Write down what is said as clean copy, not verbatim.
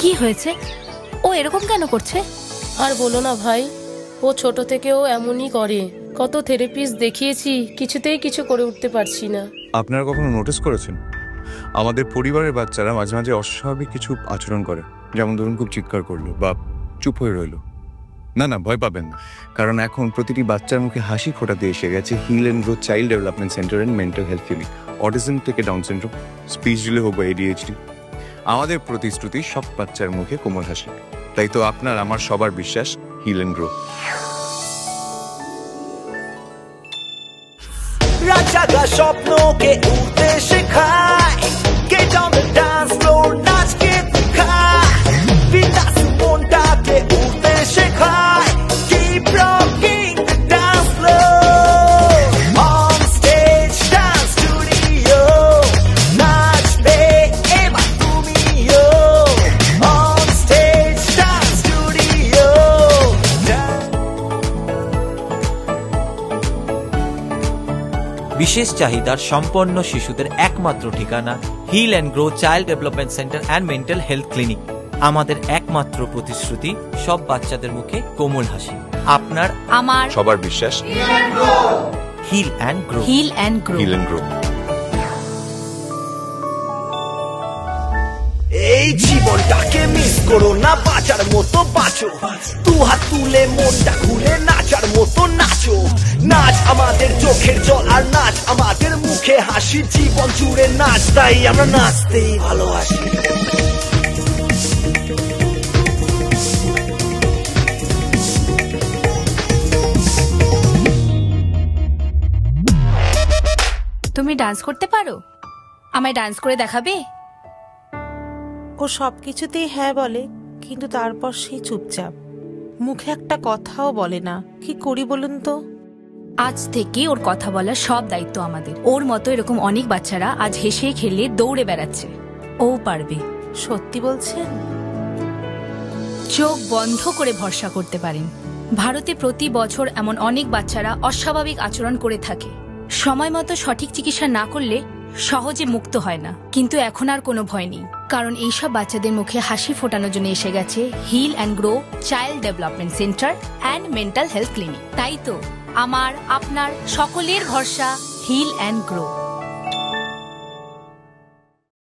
কি হয়েছে? ও এরকম কেন করছে? আর বলো না ভাই, ও ছোট থেকেও এমনই করে। কত থেরাপিস্ট দেখিয়েছি, কিছুতেই কিছু করে উঠতে পারছি না। আপনারা কখনো নোটিস করেছেন আমাদের পরিবারের বাচ্চারা মাঝে মাঝে অস্বাভাবিক কিছু আচরণ করে? যেমন ধরুন খুব চিৎকার করলো বা চুপ হয়ে রইলো। না না, ভয় পাবেন না, কারণ এখন প্রতিটি বাচ্চার মুখে হাসি ফোটাতে এসে গেছে heal and grow child development centre and mental health clinic. Autism থেকে ডাউন সিনড্রোম, স্পিচ ডিলে হোক বা ADHD, আমাদের প্রতিশ্রুতি সব বাচ্চার মুখে কোমল হাসি। তাই তো আপনার আমার সবার বিশ্বাস হিল অ্যান্ড গ্রো। রাজাগা স্বপ্নকে উঠতে শেখায়, Get on the dance floor, নাচকে দেখায়, বিন্দাস মনটাকে উঠতে শেখায়, Keep rocking the dance floor, on stage dance studio, নাচবে এবার তুমিও, on stage dance studio. বিশেষ চাহিদার সম্পন্ন শিশুদের একমাত্র ঠিকানা heal and grow child development centre and mental health clinic. আমাদের একমাত্র প্রতিশ্রুতি সব বাচ্চাদের মুখে কোমল হাসি। আপনার আমার সবার বিশ্বাস heal and grow. Heal and grow. Heal and grow. এই জীবনটাকে মিস করো না, বাঁচার মতো বাঁচো, দু হাত তুলে মনটা খুলে নাচার মতো নাচো। নাচ আমাদের চোখের জল আর নাচ আমাদের মুখে হাসি, জীবন জুড়ে নাচ, তাই আমরা নাচতেই ভালোবাসি। তুমি ডান্স করতে পারো? আমায় ডান্স করে দেখাবে? ও সবকিছুতেই হ্যাঁ বলে, কিন্তু তারপর সেই চুপচাপ, মুখে একটা কথাও বলে না। কি করি বলুন তো? আজ থেকে ওর কথা বলার সব দায়িত্ব আমাদের। ওর মতো এরকম অনেক বাচ্চারা আজ হেসে খেলে দৌড়ে বেড়াচ্ছে। ও পারবে। সত্যি বলছেন? চোখ বন্ধ করে ভরসা করতে পারেন। ভারতে প্রতি বছর এমন অনেক বাচ্চারা অস্বাভাবিক আচরণ করে থাকে। সময় মতো সঠিক চিকিৎসা না করলে সহজে মুক্ত হয় না। কিন্তু এখন আর কোনো ভয় নেই, কারণ এইসব বাচ্চাদের মুখে হাসি ফোটানোর জন্য এসে গেছে heal and grow child development centre and mental health clinic. তাই তো আমার, আপনার সকলের ভরসা হিল অ্যান্ড গ্রো।